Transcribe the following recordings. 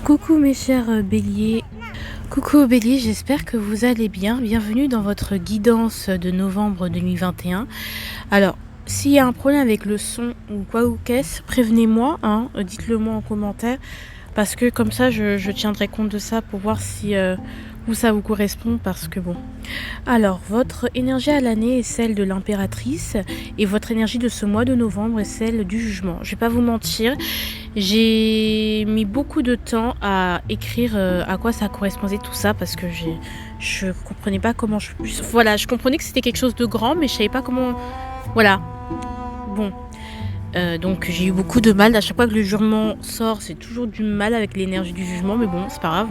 Coucou mes chers béliers. Coucou bélier, j'espère que vous allez bien. Bienvenue dans votre guidance de novembre 2021. Alors, s'il y a un problème avec le son ou quoi ou qu'est-ce, prévenez-moi, dites-le moi en commentaire. Parce que comme ça, je tiendrai compte de ça pour voir si ça vous correspond. Parce que bon. Alors, votre énergie à l'année est celle de l'impératrice. Et votre énergie de ce mois de novembre est celle du jugement. Je vais pas vous mentir. J'ai mis beaucoup de temps à écrire à quoi ça correspondait tout ça. Parce que je comprenais pas comment Voilà, je comprenais que c'était quelque chose de grand. Mais je savais pas comment... Voilà. Bon. Donc j'ai eu beaucoup de mal. À chaque fois que le jugement sort, c'est toujours du mal avec l'énergie du jugement, mais bon, c'est pas grave.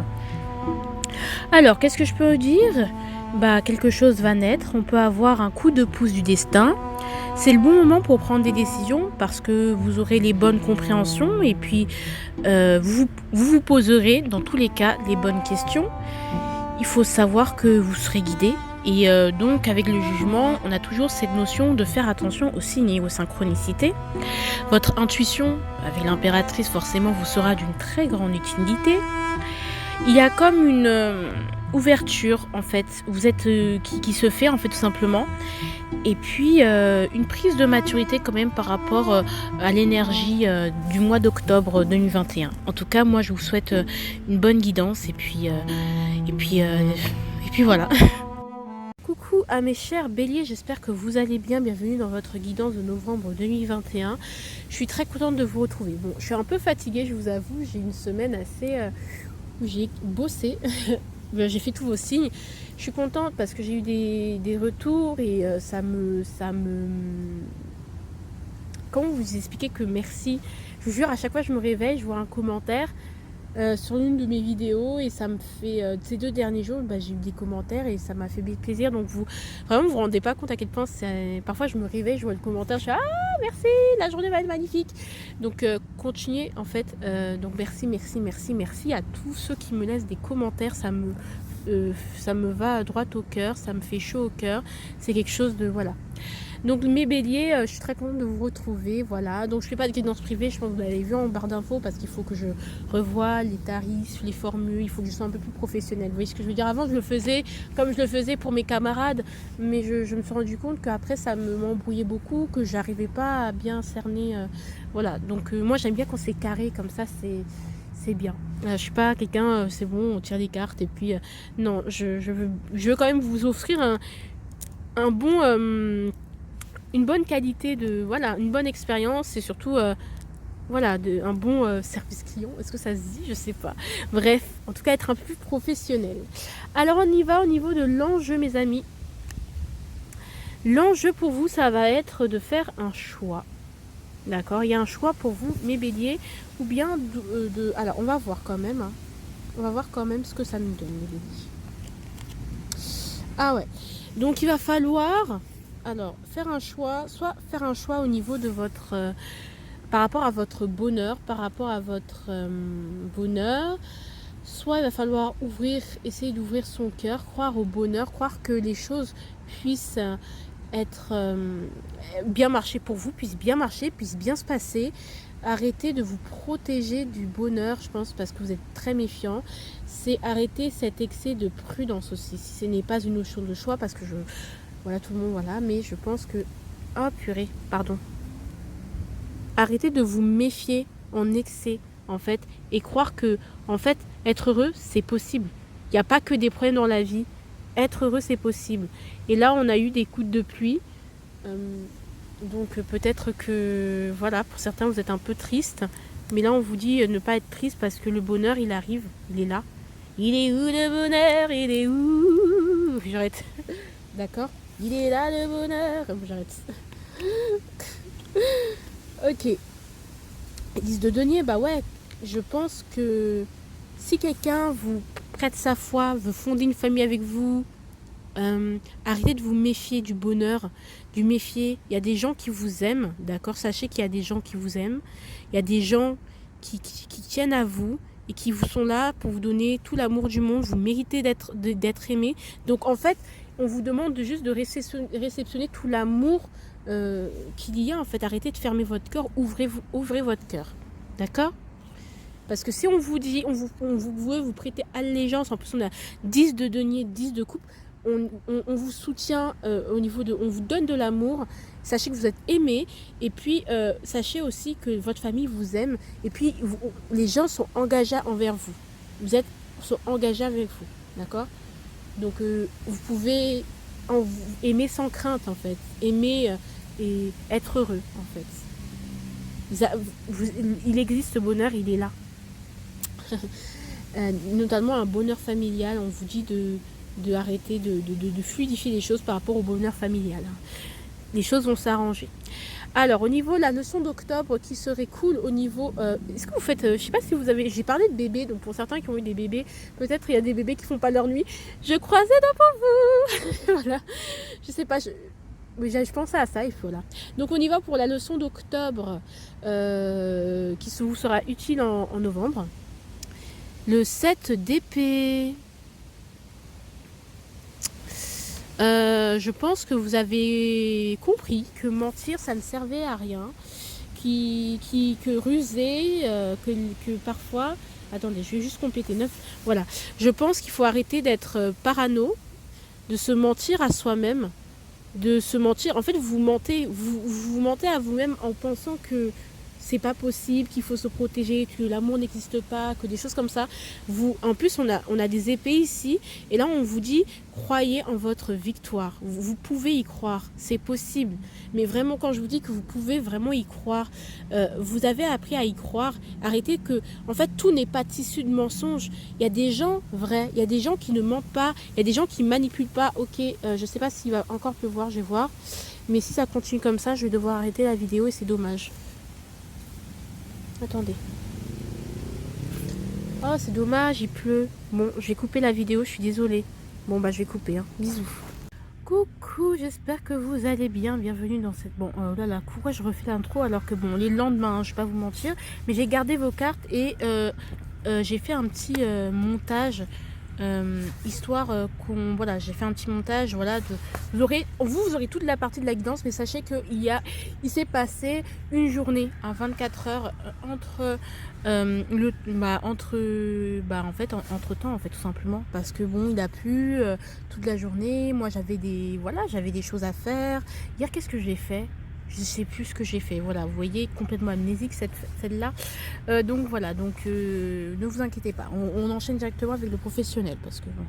Alors, qu'est-ce que je peux dire ? Quelque chose va naître. On peut avoir un coup de pouce du destin. C'est le bon moment pour prendre des décisions parce que vous aurez les bonnes compréhensions et puis vous poserez dans tous les cas les bonnes questions. Il faut savoir que vous serez guidé. Et donc avec le jugement, on a toujours cette notion de faire attention aux signes et aux synchronicités. Votre intuition, avec l'impératrice, forcément, vous sera d'une très grande utilité. Il y a comme une ouverture, en fait, vous êtes qui se fait, en fait, tout simplement. Et puis, une prise de maturité quand même par rapport à l'énergie du mois d'octobre 2021. En tout cas, moi, je vous souhaite une bonne guidance. Et puis voilà. Coucou à mes chers béliers, j'espère que vous allez bien. Bienvenue dans votre guidance de novembre 2021. Je suis très contente de vous retrouver. Bon, je suis un peu fatiguée, je vous avoue. J'ai une semaine assez où j'ai bossé. J'ai fait tous vos signes. Je suis contente parce que j'ai eu des retours et ça me... Comment vous expliquer que merci. Je vous jure, à chaque fois que je me réveille, je vois un commentaire sur l'une de mes vidéos et ça me fait ces 2 derniers jours j'ai eu des commentaires et ça m'a fait plaisir. Donc vous vous rendez pas compte à quel point parfois je me réveille, je vois le commentaire, je suis merci, la journée va être magnifique. Donc continuez en fait. Donc merci à tous ceux qui me laissent des commentaires. Ça me va droit au cœur, ça me fait chaud au cœur. C'est quelque chose de voilà. Donc mes béliers, je suis très contente de vous retrouver, voilà. Donc je fais pas de guidance privée, je pense que vous l'avez vu en barre d'infos parce qu'il faut que je revoie les tarifs, les formules, il faut que je sois un peu plus professionnelle. Vous voyez ce que je veux dire ? Avant je le faisais comme je le faisais pour mes camarades, mais je me suis rendu compte qu'après ça m'embrouillait beaucoup, que j'arrivais pas à bien cerner, voilà. Donc moi j'aime bien quand c'est carré comme ça, c'est bien. Je suis pas quelqu'un, c'est bon, on tire des cartes et puis non, je veux quand même vous offrir un bon... une bonne qualité une bonne expérience et surtout un bon service client. Est-ce que ça se dit ? Je sais pas. Bref, en tout cas être un peu plus professionnel. Alors on y va au niveau de l'enjeu, mes amis. L'enjeu pour vous, ça va être de faire un choix. D'accord ? Il y a un choix pour vous, mes béliers, ou bien alors on va voir quand même. On va voir quand même ce que ça nous donne, mes béliers. Ah ouais. Donc il va falloir... Alors, faire un choix au niveau de votre... par rapport à votre bonheur, soit il va falloir essayer d'ouvrir son cœur, croire au bonheur, croire que les choses puissent être bien marcher pour vous, puissent bien se passer. Arrêtez de vous protéger du bonheur, je pense, parce que vous êtes très méfiant. C'est arrêter cet excès de prudence aussi, si ce n'est pas une notion de choix, parce que voilà, tout le monde, voilà. Mais je pense que... Oh, purée, pardon. Arrêtez de vous méfier en excès, en fait. Et croire que, en fait, être heureux, c'est possible. Il n'y a pas que des problèmes dans la vie. Être heureux, c'est possible. Et là, on a eu des coups de pluie. Donc, peut-être que... Voilà, pour certains, vous êtes un peu triste. Mais là, on vous dit ne pas être triste parce que le bonheur, il arrive. Il est là. Il est où le bonheur ? Il est où ? J'arrête. D'accord ? Il est là le bonheur. J'arrête. Ok. 10 de denier, ouais. Je pense que si quelqu'un vous prête sa foi, veut fonder une famille avec vous, arrêtez de vous méfier du bonheur, Il y a des gens qui vous aiment, d'accord ? Sachez qu'il y a des gens qui vous aiment. Il y a des gens qui tiennent à vous et qui vous sont là pour vous donner tout l'amour du monde. Vous méritez d'être aimé. Donc en fait, on vous demande juste de réceptionner tout l'amour qu'il y a. En fait, arrêtez de fermer votre cœur, ouvrez votre cœur. D'accord ? Parce que si on vous dit, vous veut vous prêter allégeance, en plus on a 10 de denier, 10 de coupe, on vous soutient au niveau de... On vous donne de l'amour, sachez que vous êtes aimé, et puis sachez aussi que votre famille vous aime, et puis les gens sont engagés envers vous. Sont engagés avec vous, d'accord? Donc vous pouvez aimer sans crainte, en fait. Aimer et être heureux, en fait. Il existe ce bonheur, il est là. Notamment un bonheur familial, on vous dit de arrêter de fluidifier les choses par rapport au bonheur familial. Les choses vont s'arranger. Alors, au niveau de la notion d'octobre qui serait cool au niveau... est-ce que vous faites... je sais pas si vous avez... J'ai parlé de bébés, donc pour certains qui ont eu des bébés, peut-être il y a des bébés qui font pas leur nuit. Je croisais devant vous. Voilà. Je sais pas, je pensais à ça, il faut là. Donc on y va pour la leçon d'octobre qui vous sera utile en novembre. Le 7 d'épée. Je pense que vous avez compris que mentir, ça ne servait à rien. Que ruser, que parfois... Attendez, je vais juste compléter 9. Voilà. Je pense qu'il faut arrêter d'être parano, de se mentir à soi-même, de se mentir. En fait, vous mentez à vous-même en pensant que c'est pas possible, qu'il faut se protéger, que l'amour n'existe pas, que des choses comme ça. En plus, on a des épées ici, et là, on vous dit, croyez en votre victoire. Vous pouvez y croire, c'est possible. Mais vraiment, quand je vous dis que vous pouvez vraiment y croire, vous avez appris à y croire. Arrêtez que, en fait, tout n'est pas tissu de mensonges. Il y a des gens vrais, il y a des gens qui ne mentent pas, il y a des gens qui manipulent pas. Ok, je sais pas s'il va encore pleuvoir, je vais voir. Mais si ça continue comme ça, je vais devoir arrêter la vidéo et c'est dommage. Attendez. Oh, c'est dommage, il pleut. Bon, je vais couper la vidéo, je suis désolée. Bon, bah, je vais couper, hein. Bisous. Coucou, j'espère que vous allez bien. Bienvenue dans cette... Bon, là, là, pourquoi je refais l'intro alors que, bon, les lendemains, hein, je vais pas vous mentir. Mais j'ai gardé vos cartes et j'ai fait un petit montage... histoire qu'on... Voilà, j'ai fait un petit montage, voilà. Vous aurez toute la partie de la guidance, mais sachez il s'est passé une journée à 24 heures entre entre temps, en fait, tout simplement, parce que bon, il a plu toute la journée. Moi, j'avais des choses à faire. Hier, qu'est-ce que j'ai fait? Je sais plus ce que j'ai fait. Voilà, vous voyez, complètement amnésique celle-là. Donc voilà, ne vous inquiétez pas. On enchaîne directement avec le professionnel parce que bon.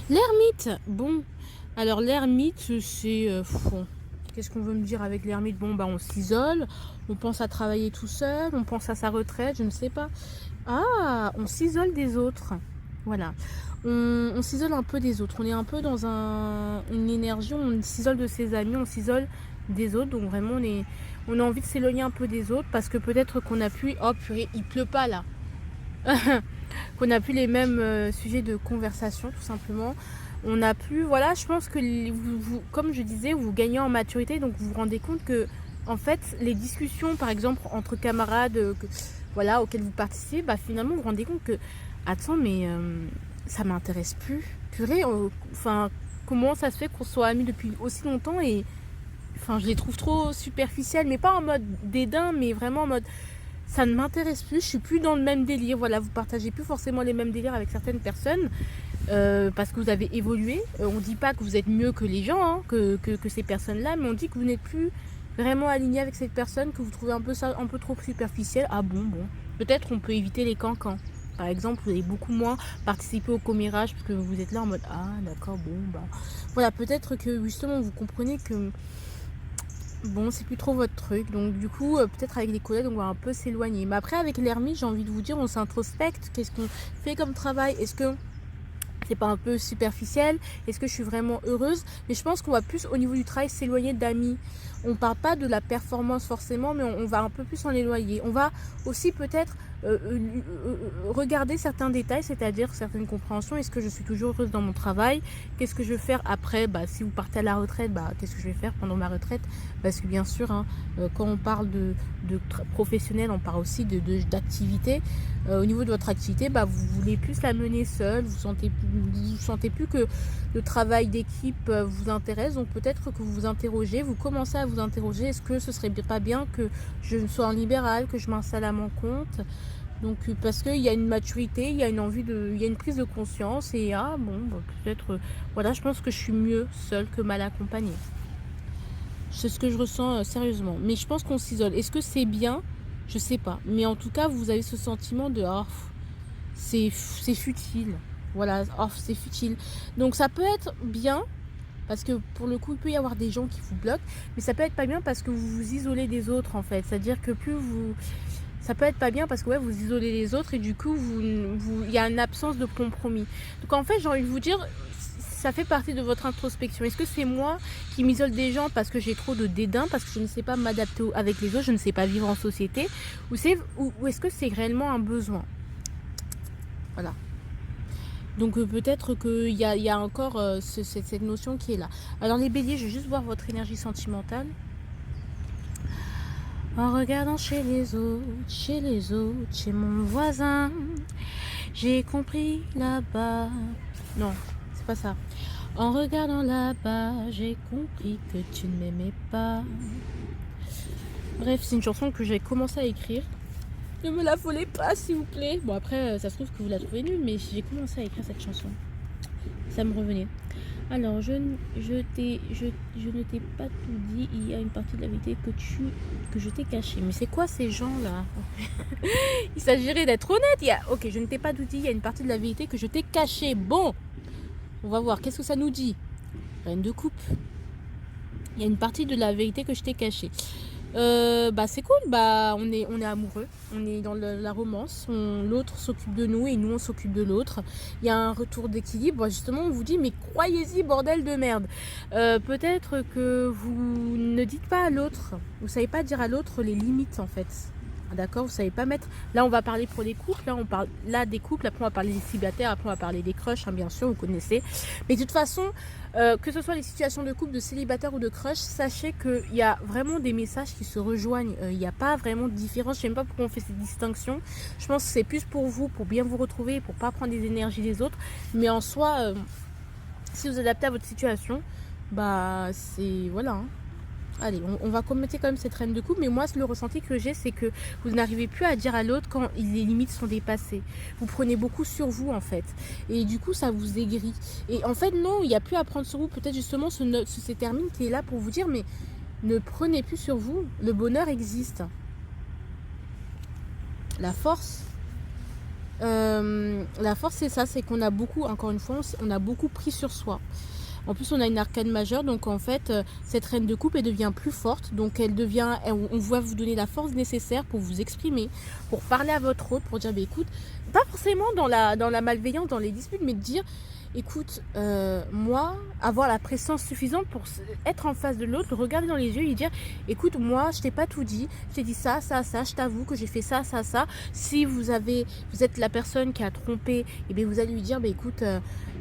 L'ermite. Bon, alors l'ermite, c'est qu'est-ce qu'on veut me dire avec l'ermite? Bon, bah on s'isole, on pense à travailler tout seul, on pense à sa retraite, je ne sais pas. Ah, on s'isole des autres. Voilà. On s'isole un peu des autres. On est un peu dans une énergie, on s'isole de ses amis, on s'isole des autres. Donc vraiment, on a envie de s'éloigner un peu des autres parce que peut-être qu'on a pu... Oh purée, il pleut pas là. Qu'on a plus les mêmes sujets de conversation, tout simplement. On a plus... Voilà, je pense que comme je disais, vous gagnez en maturité. Donc vous vous rendez compte que, en fait, les discussions, par exemple, entre camarades, voilà, auxquelles vous participez, bah finalement, vous vous rendez compte que... Attends, mais... ça m'intéresse plus. Purée, enfin, comment ça se fait qu'on soit amis depuis aussi longtemps et... Enfin, je les trouve trop superficielles, mais pas en mode dédain, mais vraiment en mode... Ça ne m'intéresse plus, je suis plus dans le même délire. Voilà, vous partagez plus forcément les mêmes délires avec certaines personnes parce que vous avez évolué. On dit pas que vous êtes mieux que les gens, hein, que ces personnes-là, mais on dit que vous n'êtes plus vraiment aligné avec cette personne, que vous trouvez un peu ça un peu trop superficiel. Ah bon. Peut-être on peut éviter les cancans. Par exemple, vous allez beaucoup moins participer au commérage parce que vous êtes là en mode ah d'accord, bon bah voilà, peut-être que justement vous comprenez que bon, c'est plus trop votre truc. Donc du coup, peut-être avec les collègues, on va un peu s'éloigner. Mais après, avec l'ermite, j'ai envie de vous dire, on s'introspecte. Qu'est-ce qu'on fait comme travail? Est-ce que c'est pas un peu superficiel? Est-ce que je suis vraiment heureuse? Mais je pense qu'on va plus, au niveau du travail, s'éloigner d'amis. On parle pas de la performance forcément, mais on va un peu plus en éloigner. On va aussi peut-être regarder certains détails, c'est-à-dire certaines compréhensions. Est-ce que je suis toujours heureuse dans mon travail? Qu'est-ce que je vais faire après? Bah, si vous partez à la retraite, bah, qu'est-ce que je vais faire pendant ma retraite? Parce que bien sûr, hein, quand on parle de professionnel, on parle aussi d'activité. au niveau de votre activité, bah, vous voulez plus la mener seule, vous sentez plus que le travail d'équipe vous intéresse, donc peut-être que vous vous interrogez, vous commencez à vous interroger, est-ce que ce serait pas bien que je sois en libéral, que je m'installe à mon compte? Donc parce qu'il y a une maturité, il y a une envie il y a une prise de conscience et bon, bah, peut-être, voilà, je pense que je suis mieux seule que mal accompagnée. C'est ce que je ressens sérieusement. Mais je pense qu'on s'isole. Est-ce que c'est bien? Je sais pas. Mais en tout cas, vous avez ce sentiment de c'est futile. Voilà, c'est futile. Donc ça peut être bien, parce que pour le coup, il peut y avoir des gens qui vous bloquent, mais ça peut être pas bien parce que vous vous isolez des autres en fait. C'est-à-dire que ça peut être pas bien parce que ouais, vous isolez les autres et du coup, il y a une absence de compromis. Donc en fait, j'ai envie de vous dire, ça fait partie de votre introspection. Est-ce que c'est moi qui m'isole des gens parce que j'ai trop de dédain, parce que je ne sais pas m'adapter avec les autres, je ne sais pas vivre en société, ou est-ce que c'est réellement un besoin? Voilà. Donc peut-être qu'il y a encore cette notion qui est là. Alors les béliers, je vais juste voir votre énergie sentimentale. En regardant chez les autres, chez mon voisin, j'ai compris là-bas. Non, c'est pas ça. En regardant là-bas, j'ai compris que tu ne m'aimais pas. Bref, c'est une chanson que j'ai commencé à écrire. Ne me la volez pas, s'il vous plaît. Bon, après, ça se trouve que vous la trouvez nulle, mais j'ai commencé à écrire cette chanson. Ça me revenait. Alors, je ne t'ai pas tout dit. Il y a une partie de la vérité que je t'ai cachée. Mais c'est quoi ces gens-là? Il s'agirait d'être honnête. Ok, je ne t'ai pas tout dit. Il y a une partie de la vérité que je t'ai cachée. Bon, on va voir. Qu'est-ce que ça nous dit? Reine de coupe. Il y a une partie de la vérité que je t'ai cachée. Bah c'est cool, bah on est amoureux, on est dans la romance, l'autre s'occupe de nous et nous on s'occupe de l'autre. Il y a un retour d'équilibre. Justement, on vous dit mais croyez-y, bordel de merde. Peut-être que vous ne dites pas à l'autre, vous savez pas dire à l'autre les limites en fait. D'accord, vous savez pas mettre. Là, on va parler pour les couples. Là, on parle des couples. Après, on va parler des célibataires. Après, on va parler des crushs, hein, bien sûr, vous connaissez. Mais de toute façon, que ce soit les situations de couple, de célibataire ou de crush, sachez qu'il y a vraiment des messages qui se rejoignent. Il n'y a pas vraiment de différence. Je sais même pas pourquoi on fait cette distinction. Je pense que c'est plus pour vous, pour bien vous retrouver, pour pas prendre les énergies des autres. Mais en soi, si vous adaptez à votre situation, bah c'est voilà. Hein. Allez, on va commenter quand même cette reine de coupe, mais moi le ressenti que j'ai, c'est que vous n'arrivez plus à dire à l'autre quand les limites sont dépassées. Vous prenez beaucoup sur vous en fait, et du coup ça vous aigrit. Et en fait non, il n'y a plus à prendre sur vous. Peut-être justement ce termine qui est là pour vous dire, mais ne prenez plus sur vous. Le bonheur existe. La force, c'est ça, c'est qu'on a beaucoup, encore une fois, on a beaucoup pris sur soi. En plus, on a une arcane majeure, donc en fait, cette reine de coupe, elle devient plus forte. Donc, on va vous donner la force nécessaire pour vous exprimer, pour parler à votre autre, pour dire, bah, écoute, pas forcément dans la malveillance, dans les disputes, mais de dire, écoute, moi, avoir la présence suffisante pour être en face de l'autre, le regarder dans les yeux et dire, écoute, moi, je t'ai pas tout dit, je t'ai dit ça, je t'avoue que j'ai fait ça. Si vous êtes la personne qui a trompé, et bien vous allez lui dire, bah écoute,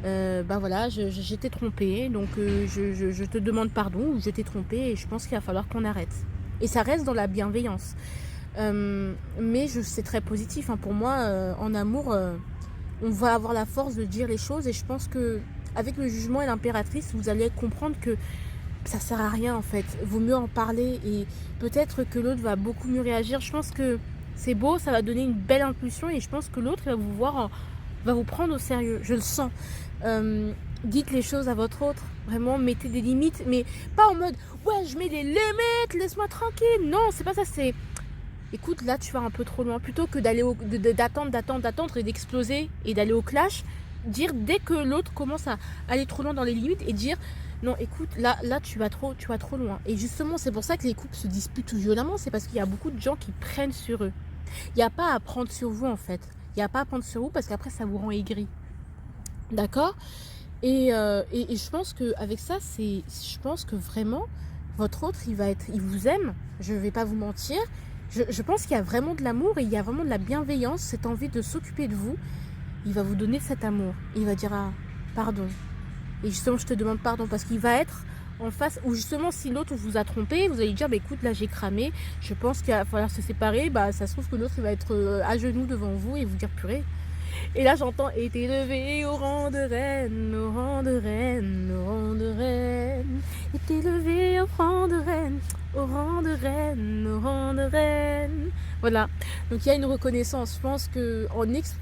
bah voilà, j'étais trompée, donc je te demande pardon, ou je t'ai trompé, et je pense qu'il va falloir qu'on arrête. Et ça reste dans la bienveillance. Mais c'est très positif, hein, pour moi, en amour, on va avoir la force de dire les choses, et je pense que avec le jugement et l'impératrice, vous allez comprendre que ça sert à rien en fait. Vaut mieux en parler, et peut-être que l'autre va beaucoup mieux réagir. Je pense que c'est beau, ça va donner une belle impulsion, et je pense que l'autre va vous voir, va vous prendre au sérieux. Je le sens. Dites les choses à votre autre. Vraiment, mettez des limites, mais pas en mode ouais, je mets des limites, laisse-moi tranquille. Non, c'est pas ça. C'est écoute, là tu vas un peu trop loin. Plutôt que d'attendre et d'exploser et d'aller au clash, dire dès que l'autre commence à aller trop loin dans les limites, et dire non, écoute, là tu vas trop loin. Et justement, c'est pour ça que les couples se disputent violemment. C'est parce qu'il y a beaucoup de gens qui prennent sur eux. Il n'y a pas à prendre sur vous en fait. Il n'y a pas à prendre sur vous, parce qu'après ça vous rend aigri. D'accord? Et je pense qu'avec ça, je pense que vraiment, votre autre, il vous aime. Je ne vais pas vous mentir. Je pense qu'il y a vraiment de l'amour, et il y a vraiment de la bienveillance, cette envie de s'occuper de vous. Il va vous donner cet amour. Il va dire, ah, pardon. Et justement, je te demande pardon, parce qu'il va être en face, ou justement si l'autre vous a trompé, vous allez dire bah écoute là j'ai cramé, je pense qu'il va falloir se séparer, bah ça se trouve que l'autre il va être à genoux devant vous et vous dire purée. Et là j'entends et t'es levé au rang de reine, au rang de reine, au rang de reine. Et t'es levé au rang de reine, au rang de reine, au rang de reine. Voilà. Donc il y a une reconnaissance. Je pense que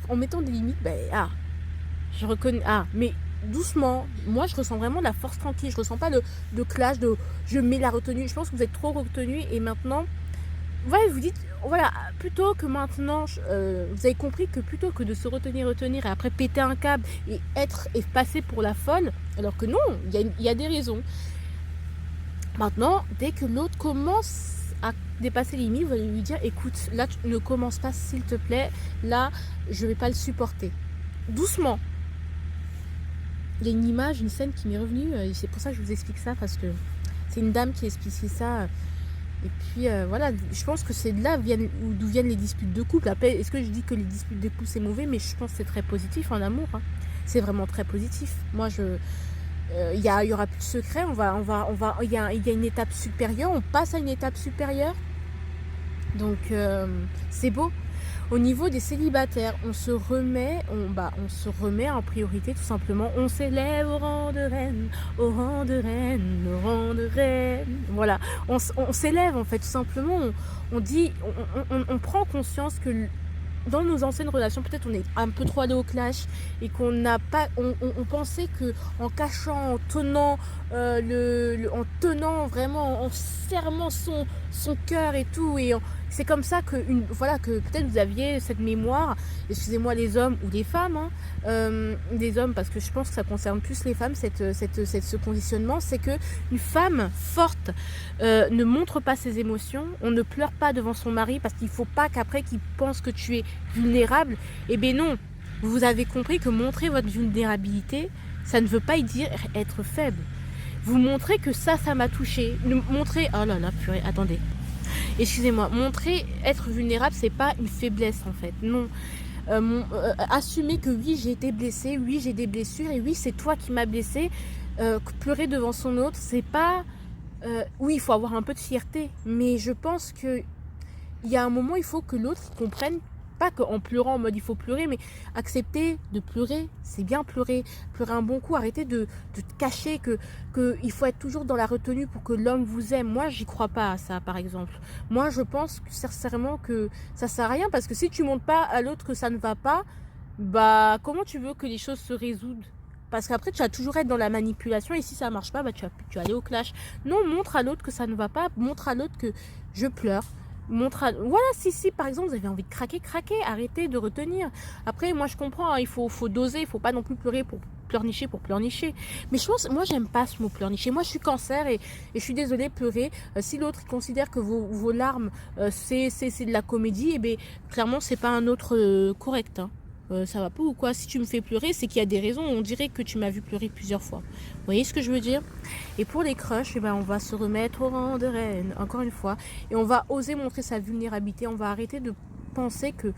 en mettant des limites, je reconnais. Mais doucement. Moi je ressens vraiment la force tranquille. Je ressens pas de clash, de je mets la retenue. Je pense que vous êtes trop retenu et maintenant. Ouais, vous dites, voilà, plutôt que maintenant, vous avez compris que plutôt que de se retenir et après péter un câble et passer pour la folle, alors que non, il y a des raisons. Maintenant, dès que l'autre commence à dépasser les limites, vous allez lui dire, écoute, là, tu ne commences pas, s'il te plaît, là, je vais pas le supporter. Doucement. Il y a une image, une scène qui m'est revenue, et c'est pour ça que je vous explique ça, parce que c'est une dame qui expliquait ça. Et puis voilà, je pense que c'est de là d'où viennent les disputes de couple. Après, est-ce que je dis que les disputes de couple c'est mauvais? Mais je pense que c'est très positif en amour. Hein. C'est vraiment très positif. Moi, il y aura plus de secret. Il y a une étape supérieure. On passe à une étape supérieure. Donc c'est beau. Au niveau des célibataires, on se remet en priorité tout simplement. On s'élève au rang de reine, au rang de reine, au rang de reine. Voilà, on s'élève en fait tout simplement. On prend conscience que dans nos anciennes relations, peut-être on est un peu trop allé au clash et qu'on n'a pas, on pensait que en cachant, en tenant en tenant vraiment, en serrant son cœur et tout, c'est comme ça que que peut-être vous aviez cette mémoire. Excusez-moi les hommes ou les femmes, des hommes parce que je pense que ça concerne plus les femmes ce conditionnement, c'est que une femme forte ne montre pas ses émotions, on ne pleure pas devant son mari parce qu'il faut pas qu'après qu'il pense que tu es vulnérable. Eh bien non, vous avez compris que montrer votre vulnérabilité, ça ne veut pas dire être faible. Vous montrez que ça m'a touché. Montrer, oh là là, purée, attendez. Excusez-moi, montrer être vulnérable, c'est pas une faiblesse en fait. Non. Assumer que oui, j'ai été blessée, oui, j'ai des blessures, et oui, c'est toi qui m'as blessée. Pleurer devant son autre, c'est pas. Oui, il faut avoir un peu de fierté, mais je pense que il y a un moment, il faut que l'autre comprenne, pas qu'en pleurant en mode il faut pleurer, mais accepter de pleurer, c'est bien pleurer un bon coup, arrêter de te cacher que il faut être toujours dans la retenue pour que l'homme vous aime. Moi, j'y crois pas à ça, par exemple. Moi, je pense que, sincèrement que ça sert à rien, parce que si tu montres pas à l'autre que ça ne va pas, bah comment tu veux que les choses se résoudent? Parce qu'après, tu vas toujours être dans la manipulation, et si ça marche pas, bah tu vas aller au clash. Non, montre à l'autre que ça ne va pas, montre à l'autre que je pleure. Voilà, si par exemple vous avez envie de craquer, arrêtez de retenir. Après, moi je comprends, hein, il faut doser, il faut pas non plus pleurer pour pleurnicher. Mais je pense, moi j'aime pas ce mot pleurnicher. Moi je suis cancer et je suis désolée, pleurer. Si l'autre considère que vos larmes c'est de la comédie, et bien clairement c'est pas un autre correct. Hein. Ça va pas ou quoi? Si tu me fais pleurer, c'est qu'il y a des raisons. On dirait que tu m'as vu pleurer plusieurs fois. Vous voyez ce que je veux dire? Et pour les crushs, on va se remettre au rang de reine, encore une fois. Et on va oser montrer sa vulnérabilité. On va arrêter de penser que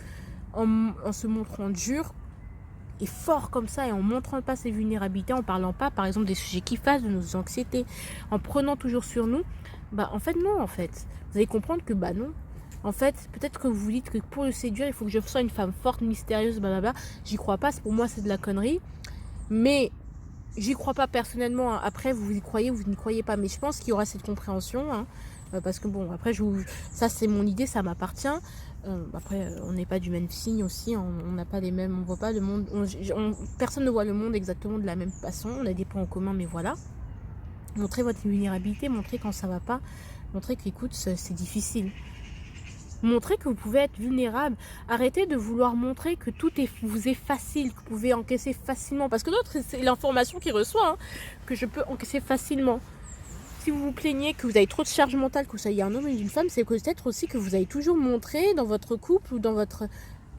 en se montrant dur et fort comme ça, et en montrant pas ses vulnérabilités, en parlant pas, par exemple, des sujets qui fassent, de nos anxiétés, en prenant toujours sur nous, en fait, non, en fait. Vous allez comprendre que, non. En fait, peut-être que vous vous dites que pour le séduire, il faut que je sois une femme forte, mystérieuse, blablabla. J'y crois pas, pour moi c'est de la connerie. Mais j'y crois pas personnellement. Hein. Après, vous y croyez ou vous n'y croyez pas. Mais je pense qu'il y aura cette compréhension. Hein. Parce que bon, après, ça c'est mon idée, ça m'appartient. Après, on n'est pas du même signe aussi. On n'a pas les mêmes, on voit pas le monde. Personne ne voit le monde exactement de la même façon. On a des points en commun, mais voilà. Montrez votre vulnérabilité, montrez quand ça va pas. Montrez qu'écoute, c'est difficile. Montrez que vous pouvez être vulnérable. Arrêtez de vouloir montrer que tout vous est facile, que vous pouvez encaisser facilement. Parce que l'autre, c'est l'information qu'il reçoit, hein, que je peux encaisser facilement. Si vous vous plaignez que vous avez trop de charge mentale, que vous soyez un homme et une femme, c'est peut-être aussi que vous avez toujours montré dans votre couple ou dans votre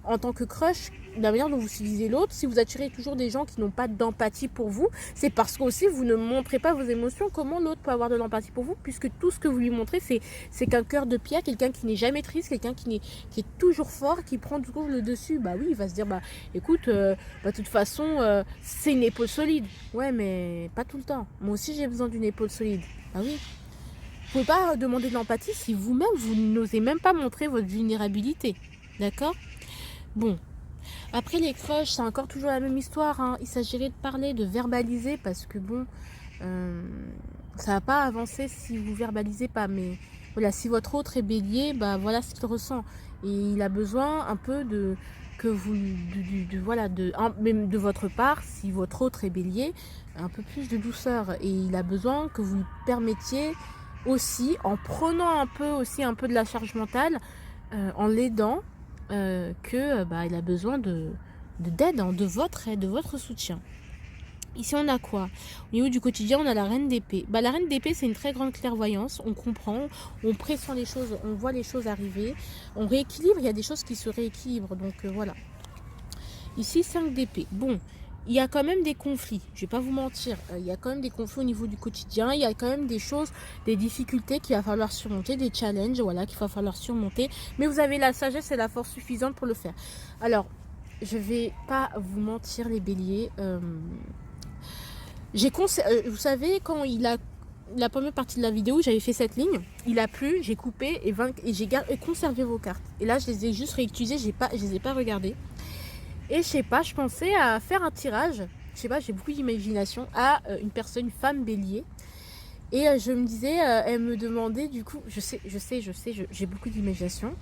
en tant que crush, la manière dont vous utilisez l'autre, si vous attirez toujours des gens qui n'ont pas d'empathie pour vous, c'est parce qu'aussi vous ne montrez pas vos émotions. Comment l'autre peut avoir de l'empathie pour vous, puisque tout ce que vous lui montrez, c'est qu'un cœur de pierre, quelqu'un qui n'est jamais triste, quelqu'un qui est toujours fort, qui prend toujours le dessus. Bah oui, il va se dire, bah écoute, de toute façon, c'est une épaule solide. Ouais, mais pas tout le temps. Moi aussi, j'ai besoin d'une épaule solide. Ah oui. Vous ne pouvez pas demander de l'empathie si vous-même, vous n'osez même pas montrer votre vulnérabilité. D'accord? Bon. Après les crushs, c'est encore toujours la même histoire. Hein. Il s'agirait de parler, de verbaliser, parce que bon, ça va pas avancer si vous verbalisez pas. Mais voilà, si votre autre est bélier, bah voilà ce qu'il ressent. Et il a besoin un peu de que vous, même de votre part, si votre autre est bélier, un peu plus de douceur. Et il a besoin que vous lui permettiez aussi, en prenant un peu de la charge mentale, en l'aidant. Il a besoin d'aide, hein, de votre aide, de votre soutien. Ici, on a quoi? Au niveau du quotidien, on a la reine d'épée. La reine d'épée, c'est une très grande clairvoyance. On comprend, on pressent les choses, on voit les choses arriver. On rééquilibre, il y a des choses qui se rééquilibrent. Donc, voilà. Ici, 5 d'épée. Bon, il y a quand même des conflits. Je vais pas vous mentir. Il y a quand même des conflits au niveau du quotidien. Il y a quand même des choses, des difficultés qu'il va falloir surmonter, des challenges, voilà, qu'il va falloir surmonter. Mais vous avez la sagesse et la force suffisante pour le faire. Alors, je vais pas vous mentir, les béliers. Vous savez, quand la première partie de la vidéo, j'avais fait cette ligne. Il a plu, j'ai coupé et j'ai conservé vos cartes. Et là, je les ai juste réutilisées. Je les ai pas regardées. Et je sais pas, je pensais à faire un tirage, je sais pas, j'ai beaucoup d'imagination, à une femme bélier. Et je me disais, elle me demandait, du coup, j'ai beaucoup d'imagination.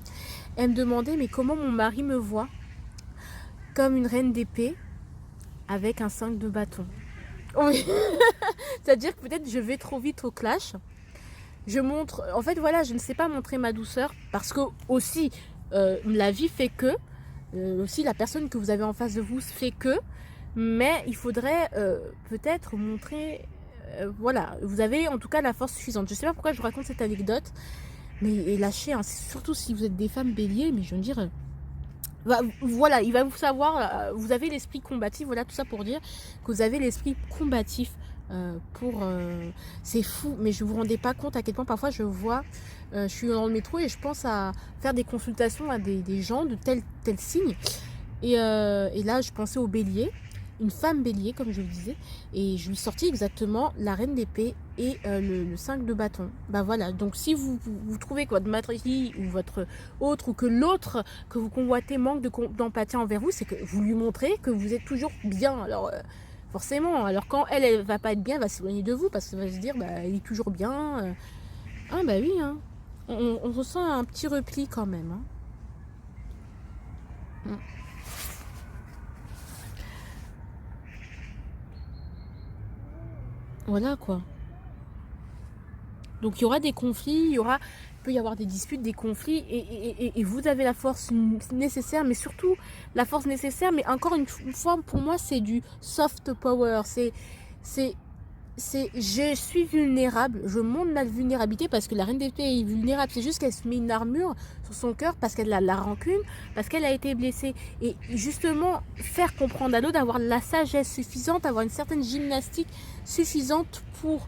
Elle me demandait, mais comment mon mari me voit? Comme une reine d'épée avec un 5 de bâton. Oui. C'est-à-dire que peut-être je vais trop vite au clash. En fait, voilà, je ne sais pas montrer ma douceur parce que aussi, la vie fait que, aussi la personne que vous avez en face de vous fait que, mais il faudrait peut-être montrer, voilà, vous avez en tout cas la force suffisante. Je sais pas pourquoi je vous raconte cette anecdote, mais lâchez, hein, surtout si vous êtes des femmes béliers, mais je veux dire, voilà, il va vous savoir, vous avez l'esprit combatif, voilà, tout ça pour dire que vous avez l'esprit combatif. C'est fou, mais je vous rendais pas compte à quel point parfois je suis dans le métro et je pense à faire des consultations à des gens de tel signe et là je pensais au bélier, une femme bélier comme je vous disais, et je lui sortis exactement la reine d'épée et le 5 de bâton. Voilà, donc si vous trouvez que votre mari ou votre autre, ou que l'autre que vous convoitez manque d'empathie envers vous, c'est que vous lui montrez que vous êtes toujours bien. Alors forcément, alors quand elle va pas être bien, elle va s'éloigner de vous parce qu'elle va se dire, il est toujours bien. Ah oui, hein. On ressent un petit repli quand même. Hein. Voilà quoi. Donc il y aura des conflits, il peut y avoir des disputes, des conflits, et vous avez la force nécessaire, mais surtout la force nécessaire, mais encore une fois, pour moi, c'est du soft power, je suis vulnérable, je montre ma vulnérabilité parce que la reine d'épée est vulnérable, c'est juste qu'elle se met une armure sur son cœur parce qu'elle a la rancune, parce qu'elle a été blessée, et justement faire comprendre à l'autre, d'avoir la sagesse suffisante, avoir une certaine gymnastique suffisante pour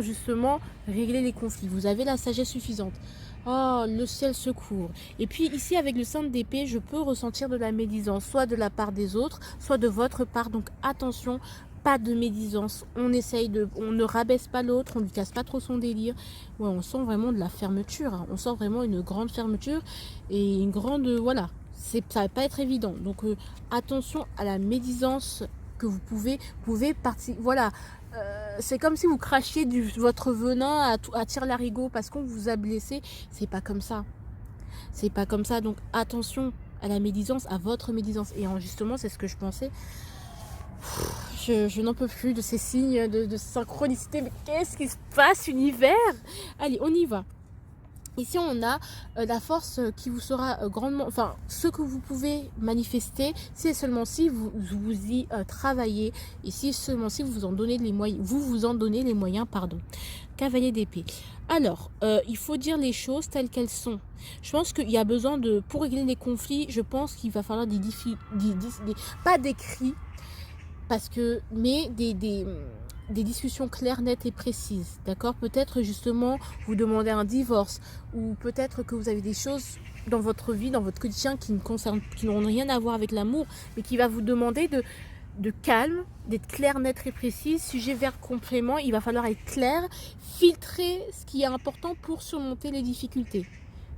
justement régler les conflits. Vous avez la sagesse suffisante. Oh, le ciel secourt. Et puis ici, avec le 5 d'épée, je peux ressentir de la médisance, soit de la part des autres, soit de votre part. Donc attention, pas de médisance. On ne rabaisse pas l'autre, on lui casse pas trop son délire. Ouais, on sent vraiment de la fermeture. Hein. On sent vraiment une grande fermeture et une grande, voilà. Ça va pas être évident. Donc attention à la médisance que vous pouvez partir. Voilà. C'est comme si vous crachiez votre venin à tire-larigot parce qu'on vous a blessé. C'est pas comme ça. C'est pas comme ça. Donc attention à la médisance, à votre médisance. Et justement, c'est ce que je pensais. Je n'en peux plus de ces signes de synchronicité. Mais qu'est-ce qui se passe, univers? Allez, on y va. Ici, on a la force qui vous sera grandement... Enfin, ce que vous pouvez manifester, c'est seulement si vous y travaillez. Et si seulement si vous en donnez les moyens. Vous en donnez les moyens, pardon. Cavalier d'épée. Alors, il faut dire les choses telles qu'elles sont. Je pense qu'il y a besoin de... Pour régler les conflits, je pense qu'il va falloir pas des cris, parce que... Mais des discussions claires, nettes et précises, d'accord? Peut-être justement vous demandez un divorce, ou peut-être que vous avez des choses dans votre vie, dans votre quotidien qui n'ont rien à voir avec l'amour, mais qui va vous demander de calme, d'être clair, net et précis. Sujet, verbe, complément, il va falloir être clair, filtrer ce qui est important pour surmonter les difficultés.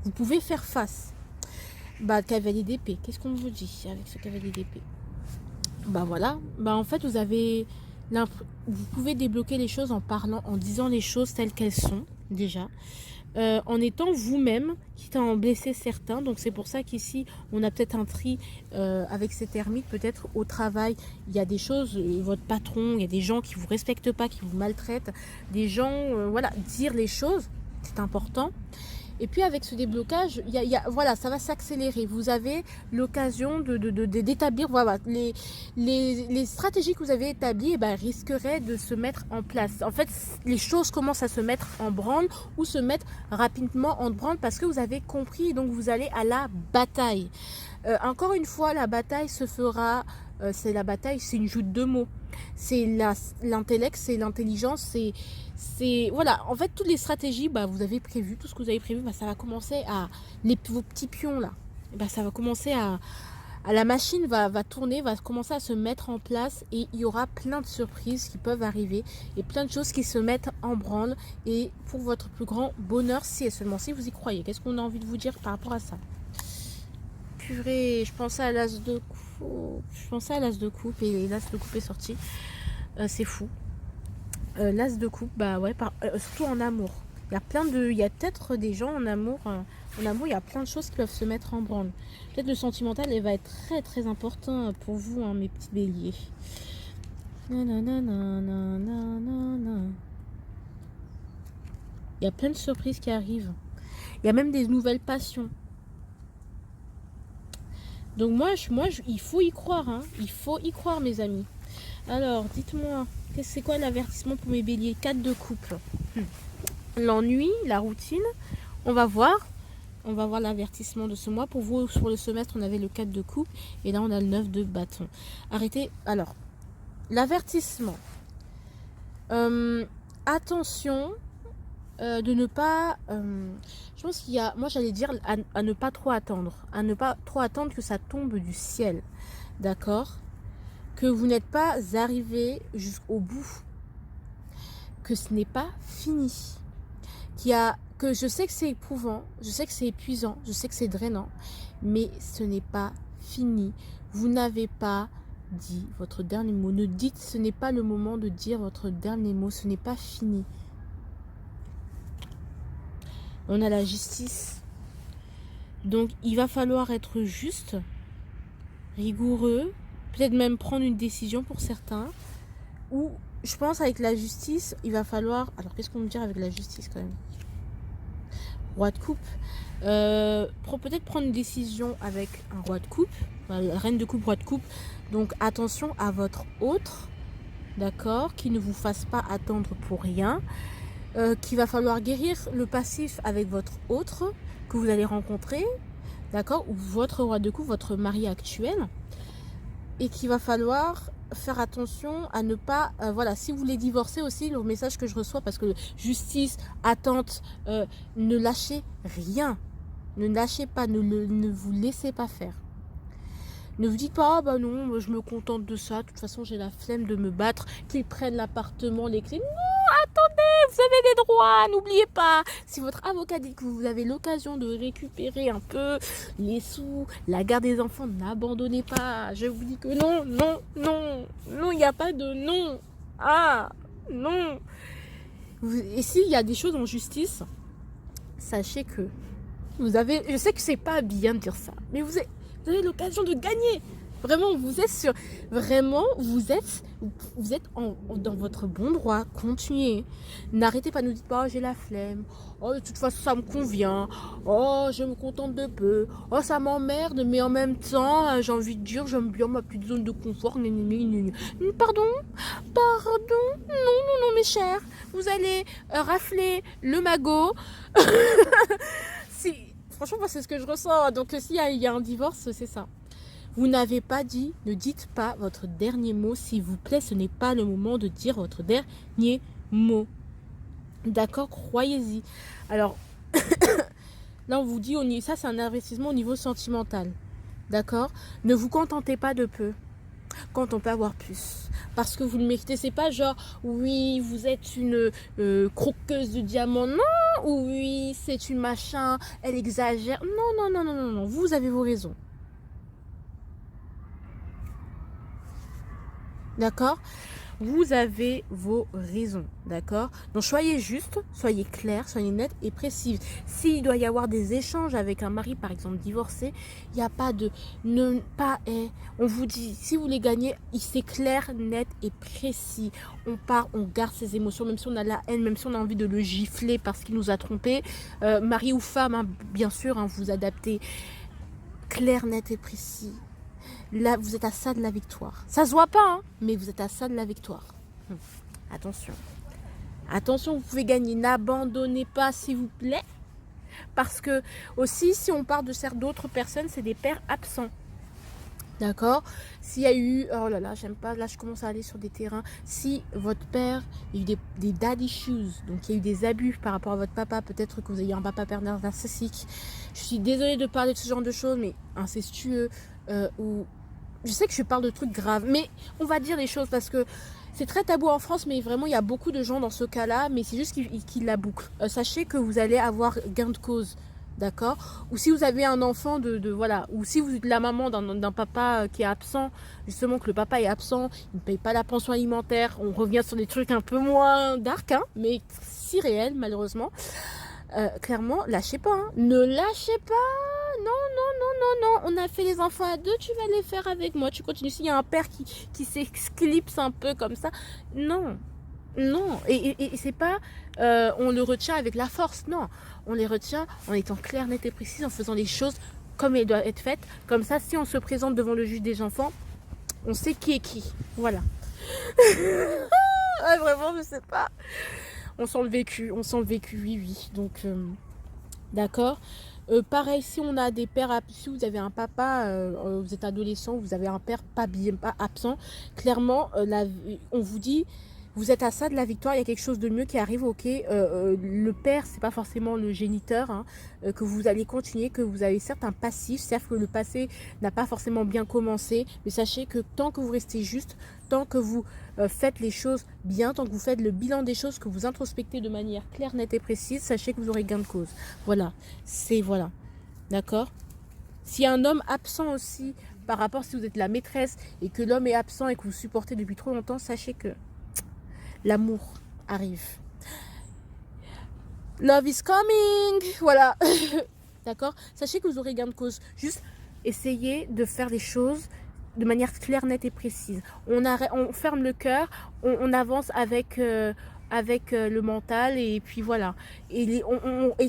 Vous pouvez faire face. Cavalier d'épée, qu'est-ce qu'on vous dit avec ce cavalier d'épée? Voilà, en fait vous avez... Vous pouvez débloquer les choses en parlant, en disant les choses telles qu'elles sont, déjà. En étant vous-même, quitte à en blesser certains. Donc c'est pour ça qu'ici, on a peut-être un tri avec cette ermite. Peut-être au travail, il y a des choses, votre patron, il y a des gens qui vous respectent pas, qui vous maltraitent. Des gens, voilà, dire les choses, c'est important. Et puis avec ce déblocage, voilà, ça va s'accélérer. Vous avez l'occasion d'établir, voilà, les stratégies que vous avez établies, risqueraient de se mettre en place. En fait, les choses commencent à se mettre en branle ou se mettre rapidement en branle parce que vous avez compris et donc vous allez à la bataille. Encore une fois, la bataille se fera, c'est une joute de mots. C'est l'intellect, c'est l'intelligence, c'est voilà, en fait toutes les stratégies, vous avez prévu, tout ce que vous avez prévu, ça va commencer à, vos petits pions là, ça va commencer à la machine va tourner, va commencer à se mettre en place et il y aura plein de surprises qui peuvent arriver et plein de choses qui se mettent en branle et pour votre plus grand bonheur, si et seulement si vous y croyez. Qu'est-ce qu'on a envie de vous dire par rapport à ça? Purée, je pensais à l'as de coupe et l'as de coupe est sorti. C'est fou. L'as de coupe, ouais, surtout en amour. Il y a peut-être des gens en amour, il y a plein de choses qui peuvent se mettre en branle. Peut-être le sentimental, il va être très très important pour vous, hein, mes petits béliers. Il y a plein de surprises qui arrivent. Il y a même des nouvelles passions. Donc moi, il faut y croire, hein. Il faut y croire, mes amis. Alors, dites-moi, c'est quoi l'avertissement pour mes béliers? 4 de coupe. L'ennui, la routine. On va voir l'avertissement de ce mois. Pour vous, sur le semestre, on avait le 4 de coupe. Et là, on a le 9 de bâton. Arrêtez. Alors, l'avertissement. Attention de ne pas... je pense qu'il y a... Moi, j'allais dire à ne pas trop attendre. À ne pas trop attendre que ça tombe du ciel. D'accord? Que vous n'êtes pas arrivé jusqu'au bout. Que ce n'est pas fini. Que je sais que c'est éprouvant, je sais que c'est épuisant, je sais que c'est drainant, mais ce n'est pas fini. Vous n'avez pas dit votre dernier mot. Ce n'est pas le moment de dire votre dernier mot, ce n'est pas fini. On a la justice. Donc, il va falloir être juste, rigoureux, peut-être même prendre une décision pour certains. Ou, je pense, avec la justice, il va falloir... Alors, qu'est-ce qu'on veut dire avec la justice, quand même? Roi de coupe. Peut-être prendre une décision avec un roi de coupe. Reine de coupe, roi de coupe. Donc, attention à votre autre, d'accord? Qui ne vous fasse pas attendre pour rien. Qu'il va falloir guérir le passif avec votre autre que vous allez rencontrer, d'accord, ou votre roi de coupe, votre mari actuel, et qu'il va falloir faire attention à ne pas, voilà, si vous voulez divorcer aussi, le message que je reçois, parce que justice, attente, ne lâchez rien, ne lâchez pas, ne vous laissez pas faire. Ne vous dites pas, non, je me contente de ça, de toute façon j'ai la flemme de me battre, qu'ils prennent l'appartement, les clés. Non, attendez, vous avez des droits, n'oubliez pas. Si votre avocat dit que vous avez l'occasion de récupérer un peu les sous, la garde des enfants, n'abandonnez pas. Je vous dis que non, non, non, non, il n'y a pas de non. Ah, non. Et s'il y a des choses en justice, sachez que vous avez, je sais que c'est pas bien de dire ça, mais vous avez l'occasion de gagner. Vraiment, vous êtes sur... Vraiment, vous êtes dans votre bon droit. Continuez. N'arrêtez pas, ne dites pas, oh, j'ai la flemme. Oh, de toute façon, ça me convient. Oh, je me contente de peu. Oh, ça m'emmerde, mais en même temps, j'ai envie de dire, j'aime bien ma petite zone de confort. Pardon? Pardon? Non, non, non, mes chers. Vous allez rafler le magot. Si, franchement, moi, c'est ce que je ressens. Donc, s'il y a un divorce, c'est ça. Vous n'avez pas dit, ne dites pas votre dernier mot, s'il vous plaît, ce n'est pas le moment de dire votre dernier mot. D'accord, croyez-y. Alors, là, on vous dit, ça, c'est un investissement au niveau sentimental. D'accord? Ne vous contentez pas de peu quand on peut avoir plus. Parce que vous ne méritez, c'est pas genre, oui, vous êtes une croqueuse de diamants, non, ou oui, c'est une machin, elle exagère. Non, non, non, non, non, non, vous avez vos raisons. D'accord? Vous avez vos raisons, d'accord? Donc soyez juste, soyez clair, soyez net et précise. S'il doit y avoir des échanges avec un mari, par exemple, divorcé, il n'y a pas de... on vous dit, si vous les gagnez, c'est clair, net et précis. On part, on garde ses émotions, même si on a la haine, même si on a envie de le gifler parce qu'il nous a trompés. Mari ou femme, hein, bien sûr, hein, vous adaptez. Clair, net et précis. Là, vous êtes à ça de la victoire. Ça se voit pas, hein, mais vous êtes à ça de la victoire. Attention. Attention, vous pouvez gagner. N'abandonnez pas, s'il vous plaît. Parce que, aussi, si on parle de certes d'autres personnes, c'est des pères absents. D'accord? S'il y a eu... Oh là là, j'aime pas. Là, je commence à aller sur des terrains. Si votre père, il y a eu des dad issues, donc il y a eu des abus par rapport à votre papa, peut-être que vous ayez un papa père narcissique. Je suis désolée de parler de ce genre de choses, mais incestueux, ou... Je sais que je parle de trucs graves, mais on va dire les choses parce que c'est très tabou en France, mais vraiment, il y a beaucoup de gens dans ce cas-là, mais c'est juste qu'ils la bouclent. Sachez que vous allez avoir gain de cause, d'accord? Ou si vous avez un enfant voilà, ou si vous êtes la maman d'un papa qui est absent, justement que le papa est absent, il ne paye pas la pension alimentaire, on revient sur des trucs un peu moins dark, hein, mais si réels, malheureusement. Clairement, lâchez pas, hein. Ne lâchez pas. Non, non, non, non, non. On a fait les enfants à deux, tu vas les faire avec moi. Tu continues. S'il y a un père qui s'éclipse un peu comme ça, non. Non. Et c'est pas on le retient avec la force. Non. On les retient en étant clair, net et précis, en faisant les choses comme elles doivent être faites. Comme ça, si on se présente devant le juge des enfants, on sait qui est qui. Voilà. Ouais, vraiment, je sais pas. On sent le vécu, oui, oui. Donc, d'accord. Pareil, si on a des pères, si vous avez un papa, vous êtes adolescent, vous avez un père pas absent, clairement, on vous dit, vous êtes à ça de la victoire, il y a quelque chose de mieux qui arrive, ok. Le père, c'est pas forcément le géniteur, hein, que vous allez continuer, que vous avez certes un passif, certes que le passé n'a pas forcément bien commencé, mais sachez que tant que vous restez juste, tant que vous faites les choses bien, tant que vous faites le bilan des choses, que vous introspectez de manière claire, nette et précise, sachez que vous aurez gain de cause. Voilà, voilà, d'accord. S'il y a un homme absent aussi, par rapport si vous êtes la maîtresse et que l'homme est absent et que vous supportez depuis trop longtemps, sachez que l'amour arrive. Love is coming. Voilà. D'accord? Sachez que vous aurez gain de cause. Juste essayez de faire les choses de manière claire, nette et précise. On ferme le cœur, on avance avec le mental et puis voilà. Et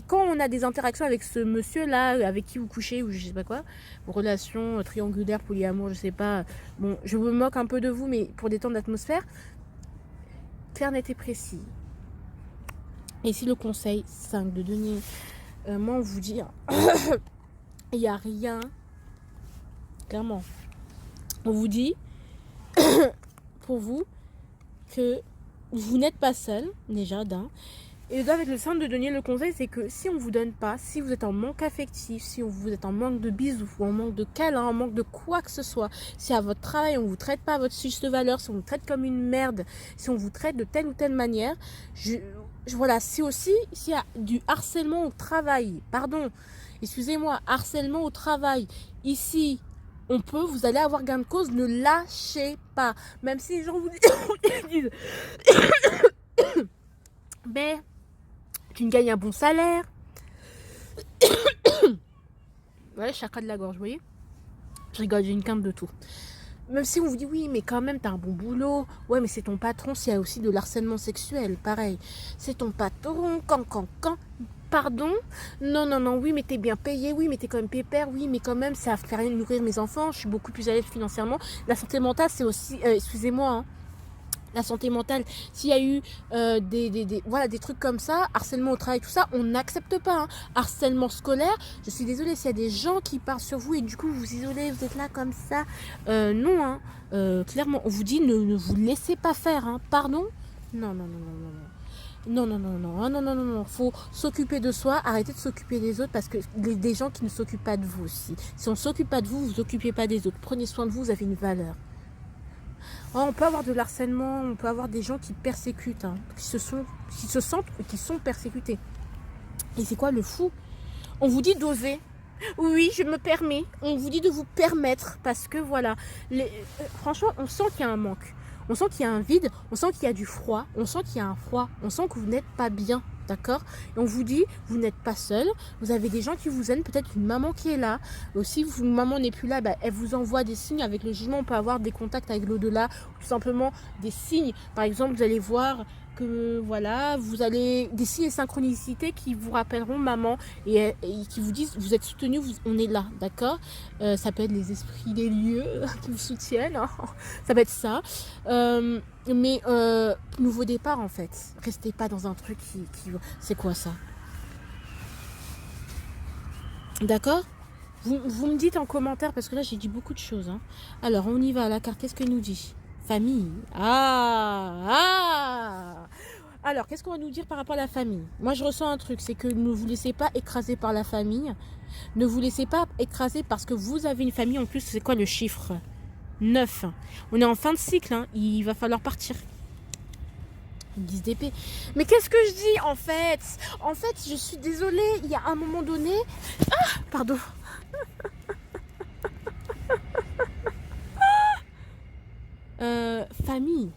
quand on a des interactions avec ce monsieur-là, avec qui vous couchez ou je sais pas quoi, vos relations triangulaires, polyamour, je sais pas. Bon, je me moque un peu de vous, mais pour détendre l'atmosphère, clair, net et précis. Et si le conseil 5 de denier, moi on vous dit, il n'y a rien, clairement. On vous dit, pour vous, que vous n'êtes pas seul, déjà d'un. Et avec le 5 de denier, le conseil, c'est que si on ne vous donne pas, si vous êtes en manque affectif, si vous êtes en manque de bisous, ou en manque de câlins, en manque de quoi que ce soit, si à votre travail, on ne vous traite pas à votre juste valeur, si on vous traite comme une merde, si on vous traite de telle ou telle manière, voilà, c'est aussi s'il y a du harcèlement au travail, pardon, excusez-moi, harcèlement au travail, ici, vous allez avoir gain de cause, ne lâchez pas, même si les gens vous disent, mais tu gagnes un bon salaire, voilà, chakra de la gorge, vous voyez, Je rigole, j'ai une quinte de tout. Même si on vous dit oui, mais quand même, t'as un bon boulot. Ouais, mais c'est ton patron, s'il y a aussi de l'harcèlement sexuel, pareil. C'est ton patron, quand. Pardon? Non, non, non, oui, mais t'es bien payé, oui, mais t'es quand même pépère, oui, mais quand même, ça fait rien de nourrir mes enfants, je suis beaucoup plus à l'aise financièrement. La santé mentale, c'est aussi, excusez-moi, hein, la santé mentale, s'il y a eu voilà, des trucs comme ça, harcèlement au travail, tout ça, on n'accepte pas. Hein. Harcèlement scolaire, je suis désolée, s'il y a des gens qui parlent sur vous et du coup vous vous isolez, vous êtes là comme ça, non, hein, clairement, on vous dit ne vous laissez pas faire, hein. Pardon? Non, non, non, non, non, non. Non, non, non, non, non, non, non, non, faut s'occuper de soi, arrêtez de s'occuper des autres parce que des gens qui ne s'occupent pas de vous aussi. Si on ne s'occupe pas de vous, vous vous occupez pas des autres. Prenez soin de vous, vous avez une valeur. Oh, on peut avoir de l'harcèlement, on peut avoir des gens qui persécutent, hein, qui se sentent ou qui sont persécutés. Et c'est quoi le fou? On vous dit d'oser. Oui, je me permets. On vous dit de vous permettre parce que voilà, franchement, on sent qu'il y a un manque. On sent qu'il y a un vide, on sent qu'il y a du froid, on sent qu'il y a un froid, on sent que vous n'êtes pas bien, d'accord? Et on vous dit, vous n'êtes pas seul, vous avez des gens qui vous aiment, peut-être une maman qui est là. Si maman n'est plus là, bah, elle vous envoie des signes. Avec le jugement, on peut avoir des contacts avec l'au-delà, ou tout simplement des signes. Par exemple, vous allez voir que voilà, vous allez des signes et synchronicités qui vous rappelleront maman et qui vous disent vous êtes soutenu, on est là, d'accord. Ça peut être les esprits des lieux qui vous soutiennent, hein. Ça peut être ça, mais nouveau départ en fait. Restez pas dans un truc qui c'est quoi ça, d'accord. Vous me dites en commentaire parce que là j'ai dit beaucoup de choses, hein. Alors on y va à la carte, qu'est-ce que nous dit famille? Alors, qu'est-ce qu'on va nous dire par rapport à la famille? Moi, je ressens un truc, c'est que ne vous laissez pas écraser par la famille. Ne vous laissez pas écraser parce que vous avez une famille. En plus, c'est quoi le chiffre? 9. On est en fin de cycle, hein. Il va falloir partir. 10 d'épée. Mais qu'est-ce que je dis en fait? En fait, je suis désolée, il y a un moment donné... Ah, pardon. Famille.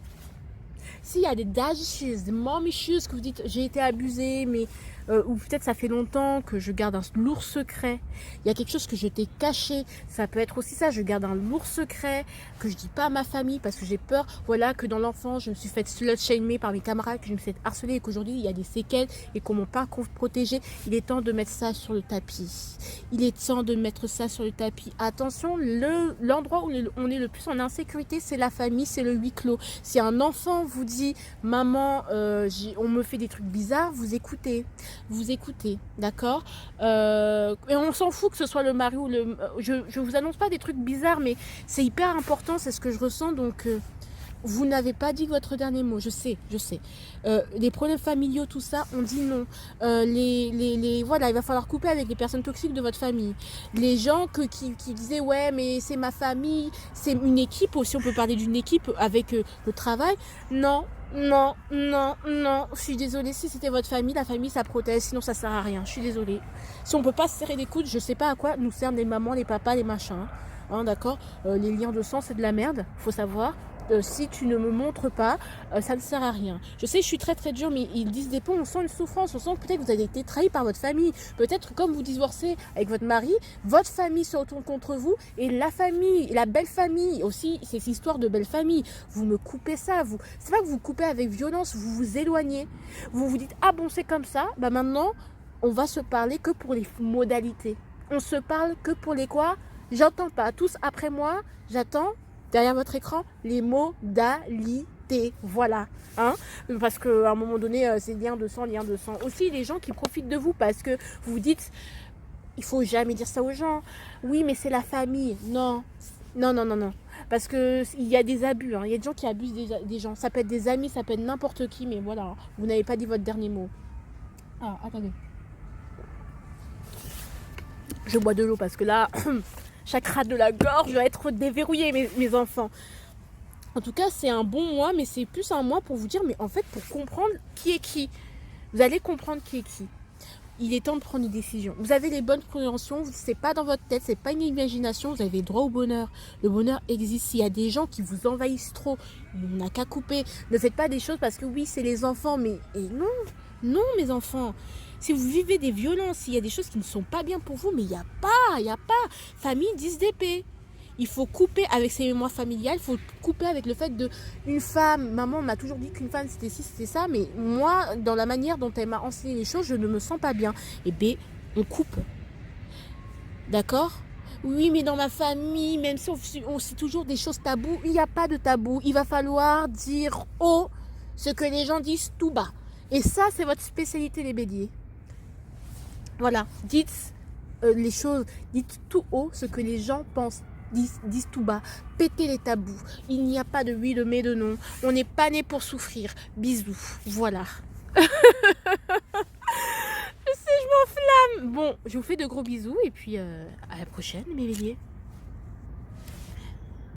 S'il y a des dad issues, des mom issues, que vous dites j'ai été abusée, mais ou peut-être ça fait longtemps que je garde un lourd secret, il y a quelque chose que je t'ai caché, ça peut être aussi ça, je garde un lourd secret que je dis pas à ma famille parce que j'ai peur, voilà, que dans l'enfance je me suis fait slut-shamer par mes camarades, que je me suis fait harceler et qu'aujourd'hui il y a des séquelles et qu'on m'a pas protégé. Il est temps de mettre ça sur le tapis. Il est temps de mettre ça sur le tapis. Attention, l'endroit où on est le plus en insécurité, c'est la famille, c'est le huis clos. Si un enfant vous dit maman, on me fait des trucs bizarres, vous écoutez, d'accord. Et on s'en fout que ce soit le mari ou je vous annonce pas des trucs bizarres, mais c'est hyper important, c'est ce que je ressens. Donc vous n'avez pas dit votre dernier mot, je sais. Les problèmes familiaux, tout ça, on dit non. Voilà, il va falloir couper avec les personnes toxiques de votre famille. Les gens qui disaient ouais, mais c'est ma famille, c'est une équipe aussi. On peut parler d'une équipe avec le travail. Non, je suis désolée. Si c'était votre famille, la famille ça protège, sinon ça sert à rien. Je suis désolée. Si on peut pas se serrer les coudes, je sais pas à quoi nous servent les mamans, les papas, les machins. Hein, d'accord. Les liens de sang, c'est de la merde, faut savoir. Si tu ne me montres pas, ça ne sert à rien. Je sais, je suis très très dure, mais ils disent des ponts, on sent une souffrance, on sent que peut-être que vous avez été trahi par votre famille. Peut-être comme vous divorcez avec votre mari, votre famille se retourne contre vous et la famille, la belle famille aussi, c'est cette histoire de belle famille. Vous me coupez ça, c'est pas que vous coupez avec violence, vous vous éloignez. Vous vous dites, ah bon, c'est comme ça, bah maintenant, on va se parler que pour les modalités. On se parle que pour les quoi? J'entends pas. Tous après moi, j'attends. Derrière votre écran, les modalités, voilà, hein, parce qu'à un moment donné, c'est lien de sang. Aussi, les gens qui profitent de vous parce que vous vous dites, il faut jamais dire ça aux gens. Oui, mais c'est la famille. Non, parce que il y a des abus, hein. Il y a des gens qui abusent des gens. Ça peut être des amis, ça peut être n'importe qui, mais voilà, vous n'avez pas dit votre dernier mot. Ah, attendez. Je bois de l'eau parce que là... chakra de la gorge va être déverrouillé, mes enfants. En tout cas, c'est un bon mois, mais c'est plus un mois pour vous dire, mais en fait, pour comprendre qui est qui. Vous allez comprendre qui est qui. Il est temps de prendre une décision. Vous avez les bonnes compréhensions, c'est pas dans votre tête, c'est pas une imagination, vous avez droit au bonheur. Le bonheur existe. S'il y a des gens qui vous envahissent trop, on n'a qu'à couper. Ne faites pas des choses parce que oui, c'est les enfants, mais et non, mes enfants. Si vous vivez des violences, s'il y a des choses qui ne sont pas bien pour vous, mais il n'y a pas. Famille 10 d'épée. Il faut couper avec ses mémoires familiales, il faut couper avec le fait de une femme. Maman m'a toujours dit qu'une femme c'était ci, c'était ça, mais moi, dans la manière dont elle m'a enseigné les choses, je ne me sens pas bien. Et B, on coupe. D'accord? Oui, mais dans ma famille, même si on sait toujours des choses tabous, il n'y a pas de tabou. Il va falloir dire haut ce que les gens disent tout bas. Et ça, c'est votre spécialité, les béliers. Voilà, dites les choses, dites tout haut ce que les gens pensent, disent tout bas, pétez les tabous. Il n'y a pas de oui, de mais, de non. On n'est pas né pour souffrir. Bisous. Voilà. Je sais, je m'enflamme. Bon, je vous fais de gros bisous et puis à la prochaine, mes béliers.